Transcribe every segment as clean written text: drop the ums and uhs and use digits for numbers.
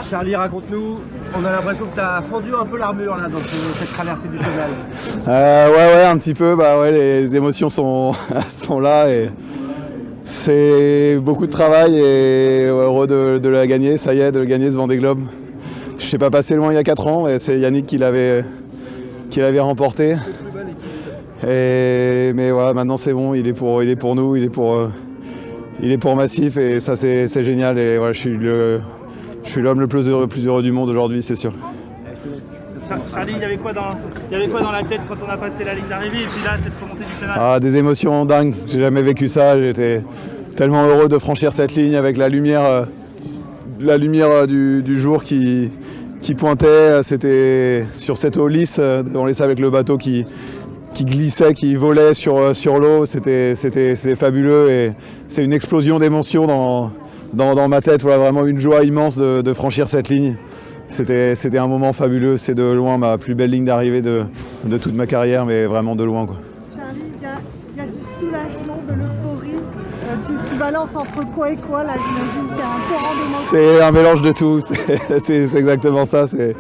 Charlie, raconte-nous, on a l'impression que tu as fendu un peu l'armure là dans cette traversée du Chenal. Ouais, un petit peu, les émotions sont, sont là et c'est beaucoup de travail et heureux de la gagner, ça y est, de gagner ce Vendée Globe. Je ne sais pas passé loin il y a 4 ans et c'est Yannick qui l'avait remporté. Mais voilà, maintenant c'est bon, il est pour nous, il est pour Massif et ça c'est génial et voilà, je suis l'homme le plus heureux du monde aujourd'hui, c'est sûr. Charlie, il y avait quoi dans la tête quand on a passé la ligne d'arrivée et puis là, cette remontée du Chenal? Des émotions dingues, j'ai jamais vécu ça, j'étais tellement heureux de franchir cette ligne avec la lumière du jour qui pointait, c'était sur cette eau lisse, on laissait avec le bateau qui glissait, qui volait sur l'eau, c'était fabuleux et c'est une explosion d'émotions dans ma tête, voilà, vraiment une joie immense de franchir cette ligne. C'était un moment fabuleux, c'est de loin ma plus belle ligne d'arrivée de toute ma carrière, mais vraiment de loin, quoi. Charlie, il y a du soulagement, de l'euphorie. Tu balances entre quoi et quoi là, j'imagine qu'il y a un torrent d'émotions. C'est un mélange de tout, c'est exactement ça. C'est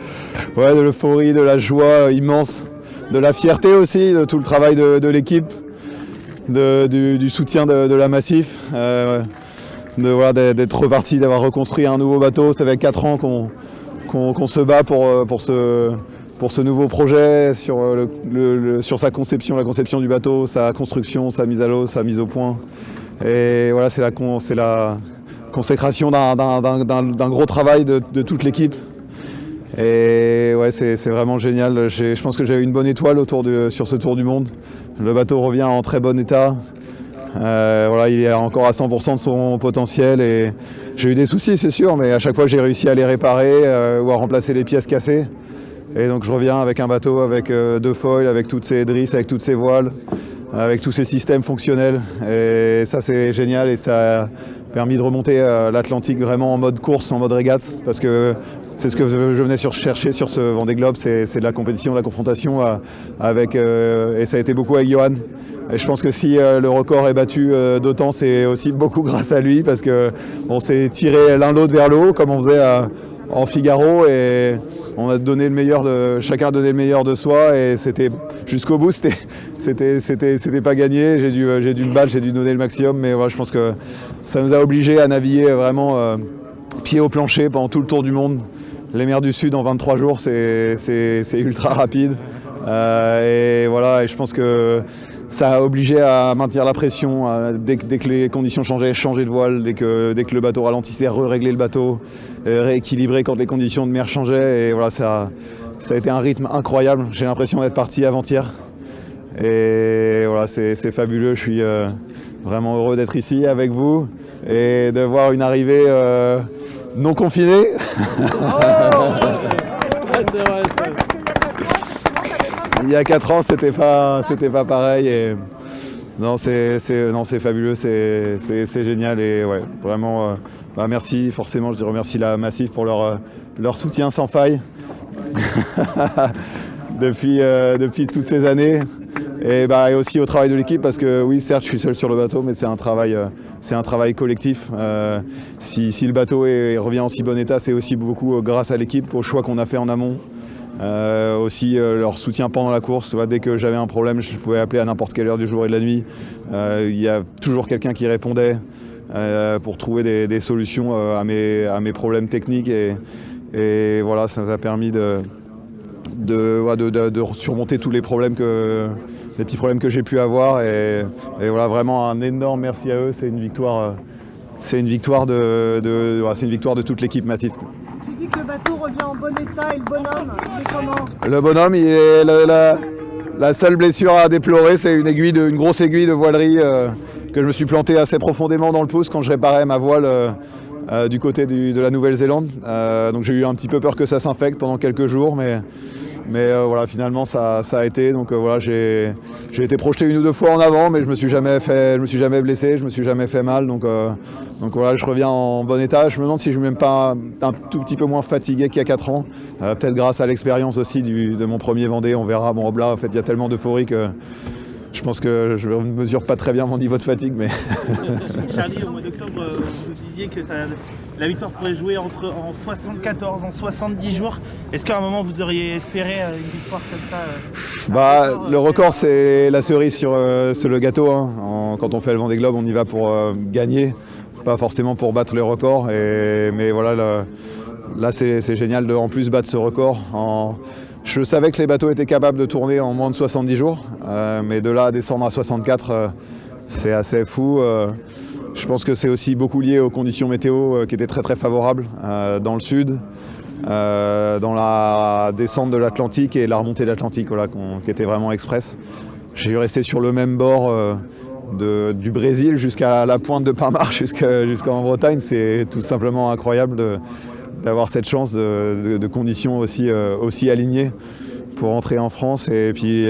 de l'euphorie, de la joie immense, de la fierté aussi, de tout le travail de l'équipe, du soutien de la Massif, d'être reparti, d'avoir reconstruit un nouveau bateau. Ça fait 4 ans qu'on se bat pour ce nouveau projet, sur sa conception, la conception du bateau, sa construction, sa mise à l'eau, sa mise au point. Et voilà, c'est la consécration d'un gros travail de toute l'équipe. Et ouais, c'est vraiment génial. Je pense que j'ai eu une bonne étoile sur ce tour du monde. Le bateau revient en très bon état. Il est encore à 100% de son potentiel et j'ai eu des soucis, c'est sûr, mais à chaque fois j'ai réussi à les réparer ou à remplacer les pièces cassées. Et donc je reviens avec un bateau avec 2 foils, avec toutes ses drisses, avec toutes ses voiles, avec tous ces systèmes fonctionnels. Et ça c'est génial et ça a permis de remonter l'Atlantique vraiment en mode course, en mode régate, parce que c'est ce que je venais chercher sur ce Vendée Globe, c'est de la compétition, de la confrontation et ça a été beaucoup avec Johan. Et je pense que si le record est battu d'autant, c'est aussi beaucoup grâce à lui, parce qu'on s'est tiré l'un l'autre vers le haut, comme on faisait en Figaro, et on a donné chacun a donné le meilleur de soi, et c'était jusqu'au bout, c'était pas gagné. J'ai dû me battre, j'ai dû donner le maximum, mais voilà, je pense que ça nous a obligés à naviguer vraiment pied au plancher pendant tout le tour du monde. Les mers du Sud en 23 jours, c'est ultra rapide, et voilà, et je pense que ça a obligé à maintenir la pression, dès que les conditions changeaient, changer de voile, dès que le bateau ralentissait, régler le bateau, rééquilibrer quand les conditions de mer changeaient. Et voilà, ça a été un rythme incroyable. J'ai l'impression d'être parti avant-hier. Et voilà, c'est fabuleux. Je suis vraiment heureux d'être ici avec vous et de voir une arrivée non confinée. Il y a 4 ans, c'était pas pareil. Et non, c'est fabuleux, c'est génial et ouais, vraiment. Merci, forcément, je remercie la Massif pour leur soutien sans faille depuis toutes ces années. Et aussi au travail de l'équipe, parce que oui, certes, je suis seul sur le bateau, mais c'est un travail collectif. Si le bateau revient en si bon état, c'est aussi beaucoup grâce à l'équipe, aux choix qu'on a fait en amont. Aussi leur soutien pendant la course. Dès que j'avais un problème, je pouvais appeler à n'importe quelle heure du jour et de la nuit. Il y a toujours quelqu'un qui répondait pour trouver des solutions à mes problèmes techniques. Et voilà, ça nous a permis de surmonter tous les petits problèmes que j'ai pu avoir. Et voilà, vraiment un énorme merci à eux. C'est une victoire. C'est une victoire de toute l'équipe Massif. Tu dis que le bateau revient en bon état et le bonhomme, il est comment? Le bonhomme, la seule blessure à déplorer, c'est une grosse aiguille de voilerie que je me suis planté assez profondément dans le pouce quand je réparais ma voile du côté de la Nouvelle-Zélande. Donc j'ai eu un petit peu peur que ça s'infecte pendant quelques jours, mais voilà, finalement ça a été. Donc voilà, j'ai été projeté 1 ou 2 fois en avant, mais je me suis jamais blessé, je me suis jamais fait mal. Donc voilà, je reviens en bon état. Je me demande si je ne suis même pas un tout petit peu moins fatigué qu'il y a 4 ans. Peut-être grâce à l'expérience aussi de mon premier Vendée, on verra. Bon, là, en fait, il y a tellement d'euphorie que je pense que je ne mesure pas très bien mon niveau de fatigue. Mais Charlie, au mois d'octobre, vous disiez que la victoire pourrait jouer en 74, en 70 jours. Est-ce qu'à un moment vous auriez espéré une victoire comme ça le record, c'est la cerise sur le gâteau. Hein. Quand on fait le Vendée Globe, on y va pour gagner, pas forcément pour battre les records. Mais voilà, là c'est génial de en plus battre ce record. Je savais que les bateaux étaient capables de tourner en moins de 70 jours, mais de là à descendre à 64, c'est assez fou. Je pense que c'est aussi beaucoup lié aux conditions météo qui étaient très très favorables dans le sud, dans la descente de l'Atlantique et la remontée de l'Atlantique, voilà, qui était vraiment express. J'ai dû rester sur le même bord du Brésil jusqu'à la pointe de Pinmar, jusqu'en Bretagne. C'est tout simplement incroyable d'avoir cette chance de conditions aussi alignées pour entrer en France. Et puis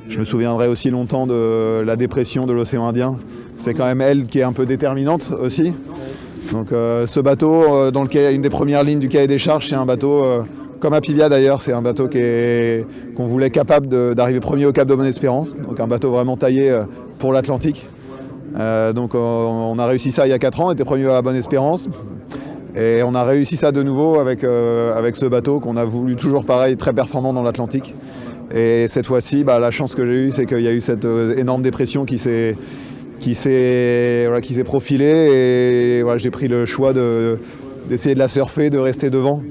je me souviendrai aussi longtemps de la dépression de l'océan Indien. C'est quand même elle qui est un peu déterminante aussi. Donc ce bateau, dans une des premières lignes du cahier des charges, c'est un bateau, comme Apivia d'ailleurs, c'est un bateau qu'on voulait capable d'arriver premier au Cap de Bonne-Espérance. Donc un bateau vraiment taillé pour l'Atlantique. Donc on a réussi ça il y a 4 ans, on était premier à Bonne-Espérance. Et on a réussi ça de nouveau avec ce bateau qu'on a voulu toujours pareil, très performant dans l'Atlantique. Et cette fois-ci, la chance que j'ai eue, c'est qu'il y a eu cette énorme dépression qui s'est profilée. Et voilà, j'ai pris le choix d'essayer de la surfer, de rester devant.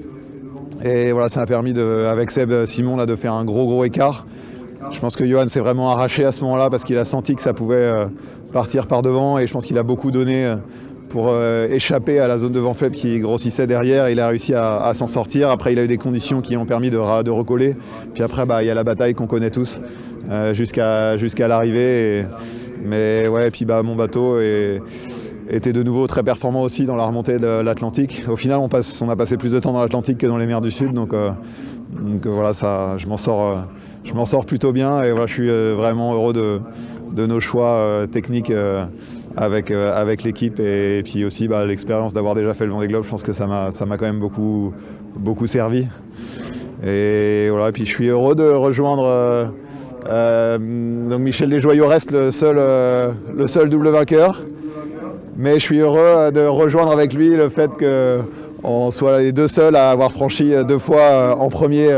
Et voilà, ça m'a permis, avec Seb Simon, là, de faire un gros écart. Je pense que Johan s'est vraiment arraché à ce moment-là parce qu'il a senti que ça pouvait partir par devant. Et je pense qu'il a beaucoup donné pour échapper à la zone de vent faible qui grossissait derrière. Il a réussi à s'en sortir. Après, il a eu des conditions qui ont permis de recoller. Puis après, il y a la bataille qu'on connaît tous jusqu'à l'arrivée. Mais ouais, puis mon bateau était de nouveau très performant aussi dans la remontée de l'Atlantique. Au final, on a passé plus de temps dans l'Atlantique que dans les mers du Sud. Donc voilà, je m'en sors plutôt bien. Et voilà, je suis vraiment heureux de nos choix techniques avec l'équipe et puis aussi l'expérience d'avoir déjà fait le Vendée Globe. Je pense que ça m'a quand même beaucoup servi. Et voilà, puis je suis heureux de rejoindre donc Michel Desjoyaux reste le seul double vainqueur, mais je suis heureux de rejoindre avec lui le fait qu'on soit les deux seuls à avoir franchi 2 fois en premier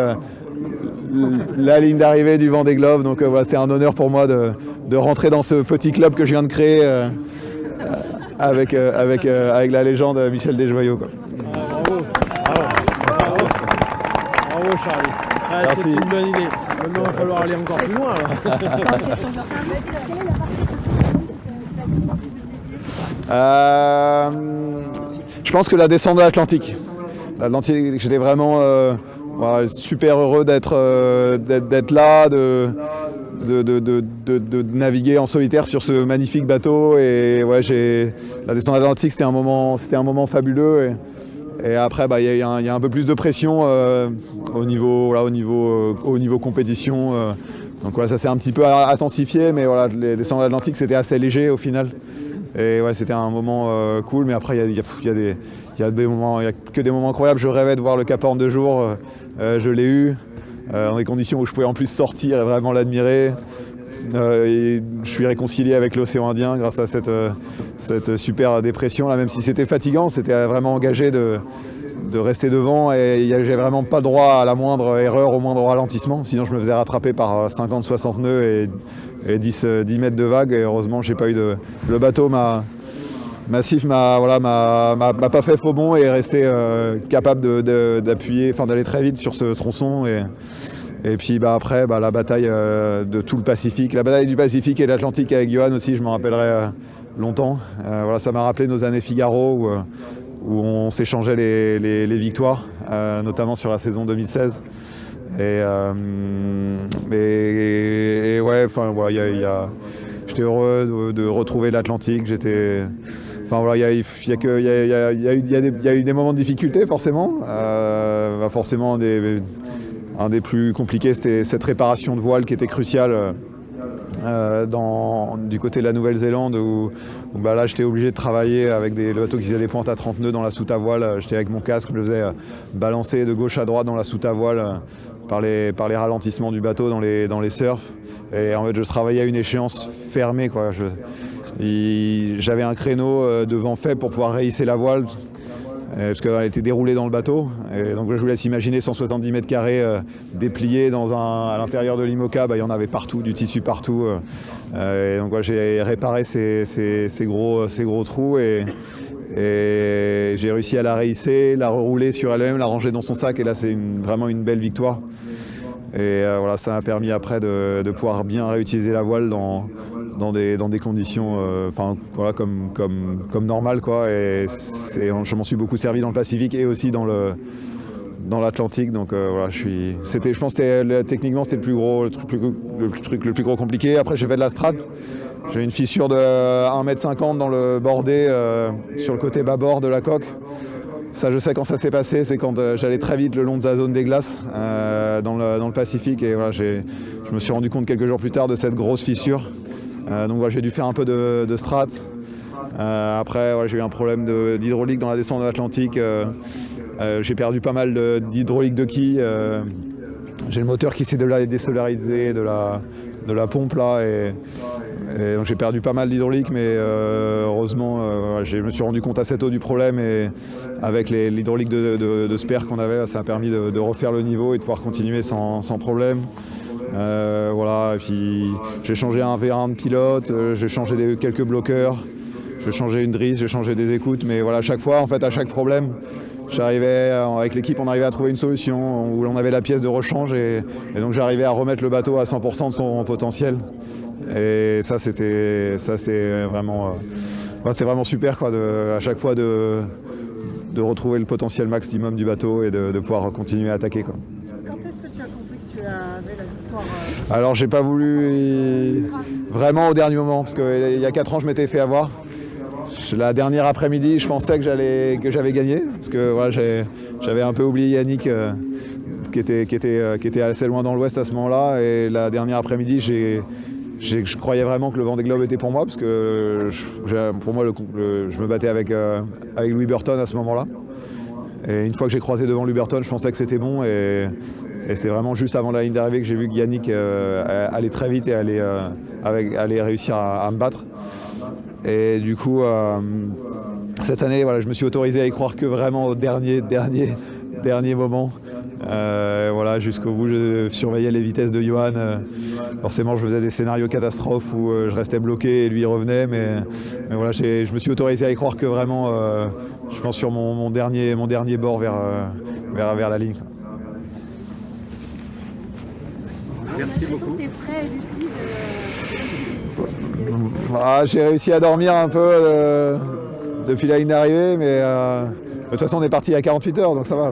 la ligne d'arrivée du Vendée Globe. Donc voilà, c'est un honneur pour moi de rentrer dans ce petit club que je viens de créer avec la légende Michel Desjoyaux, quoi. Bravo Charlie. Merci. C'est une bonne idée. Maintenant, il va falloir aller encore plus loin. Je pense que la descente de l'Atlantique. L'Atlantique, j'étais vraiment super heureux d'être là, de naviguer en solitaire sur ce magnifique bateau. Et ouais, la descente de l'Atlantique, c'était un moment fabuleux. Et après, il y a un peu plus de pression au niveau compétition. Donc voilà, ça s'est un petit peu intensifié, mais voilà, les descentes de l'Atlantique, c'était assez léger au final. Et ouais, c'était un moment cool, mais après, il y a que des moments incroyables. Je rêvais de voir le Cap Horn de jour, je l'ai eu, dans des conditions où je pouvais en plus sortir et vraiment l'admirer. Et je suis réconcilié avec l'océan Indien grâce à cette super dépression là, même si c'était fatigant, c'était vraiment engagé de rester devant et j'ai vraiment pas le droit à la moindre erreur, au moindre ralentissement, sinon je me faisais rattraper par 50-60 nœuds et 10 mètres de vague. Et heureusement j'ai pas eu le bateau massif m'a pas fait faux bond et est resté capable d'appuyer, d'aller très vite sur ce tronçon. Et puis après, la bataille de tout le Pacifique, la bataille du Pacifique et de l'Atlantique avec Johan aussi, je m'en rappellerai longtemps. Voilà, ça m'a rappelé nos années Figaro où on s'échangeait les victoires, notamment sur la saison 2016. Et ouais, j'étais heureux de retrouver l'Atlantique. Il y a eu des moments de difficulté, forcément. Forcément, un des plus compliqués, c'était cette réparation de voile qui était cruciale du côté de la Nouvelle-Zélande où là j'étais obligé de travailler avec le bateau qui faisait des pointes à 30 nœuds dans la soute à voile. J'étais avec mon casque, je le faisais balancer de gauche à droite dans la soute à voile par les ralentissements du bateau dans les surfs. Et en fait, je travaillais à une échéance fermée, quoi. J'avais un créneau de vent faible pour pouvoir rehisser la voile, parce qu'elle était déroulée dans le bateau. Et donc je vous laisse imaginer 170 mètres carrés dépliés à l'intérieur de l'IMOCA, il y en avait partout, du tissu partout. Et donc j'ai réparé ces gros trous et j'ai réussi à la rehisser, la rerouler sur elle-même, la ranger dans son sac, et là c'est vraiment une belle victoire. Et voilà, ça m'a permis après de pouvoir bien réutiliser la voile dans des conditions voilà, comme normales, quoi. Et je m'en suis beaucoup servi dans le Pacifique et aussi dans l'Atlantique. Donc voilà, je pense que techniquement c'était le plus gros compliqué. Après j'ai fait de la strat. J'ai une fissure de 1,50 m dans le bordé sur le côté bâbord de la coque. Ça, je sais quand ça s'est passé, c'est quand j'allais très vite le long de la zone des glaces dans le Pacifique. Et voilà, je me suis rendu compte quelques jours plus tard de cette grosse fissure. Donc voilà, j'ai dû faire un peu de strat. Après, voilà, j'ai eu un problème d'hydraulique dans la descente de l'Atlantique. J'ai perdu pas mal d'hydraulique de quille. J'ai le moteur qui s'est désolarisé de la pompe là. Et donc j'ai perdu pas mal d'hydraulique, mais heureusement je me suis rendu compte assez tôt du problème, et avec l'hydraulique de spare qu'on avait, ça a permis de refaire le niveau et de pouvoir continuer sans problème. Voilà, et puis j'ai changé un V1 de pilote, j'ai changé quelques bloqueurs, j'ai changé une drisse, j'ai changé des écoutes, mais voilà, à chaque fois, en fait, à chaque problème, avec l'équipe, on arrivait à trouver une solution où on avait la pièce de rechange, et donc j'arrivais à remettre le bateau à 100% de son potentiel. Et ça c'était vraiment, c'est vraiment super, quoi, à chaque fois de retrouver le potentiel maximum du bateau et de pouvoir continuer à attaquer, quoi. Quand est-ce que tu as compris que tu avais la victoire Alors j'ai pas voulu vraiment au dernier moment, parce qu'il y a 4 ans je m'étais fait avoir. La dernière après-midi, je pensais que j'avais gagné, parce que voilà, j'avais un peu oublié Yannick qui était assez loin dans l'ouest à ce moment-là, et la dernière après-midi je croyais vraiment que le Vendée Globe était pour moi, parce que pour moi je me battais avec Louis Burton à ce moment-là. Et une fois que j'ai croisé devant Louis Burton, je pensais que c'était bon, et c'est vraiment juste avant la ligne d'arrivée que j'ai vu que Yannick allait très vite et allait réussir à me battre. Et du coup, cette année, voilà, je me suis autorisé à y croire que vraiment au dernier moment. Voilà, jusqu'au bout, je surveillais les vitesses de Johan. Forcément, je faisais des scénarios catastrophes où je restais bloqué et lui revenait. Mais voilà, je me suis autorisé à y croire que vraiment, je pense, sur mon dernier bord vers la ligne. Merci beaucoup. Tu es frais et lucide. J'ai réussi à dormir un peu depuis la ligne d'arrivée, mais de toute façon on est parti à 48 heures, donc ça va.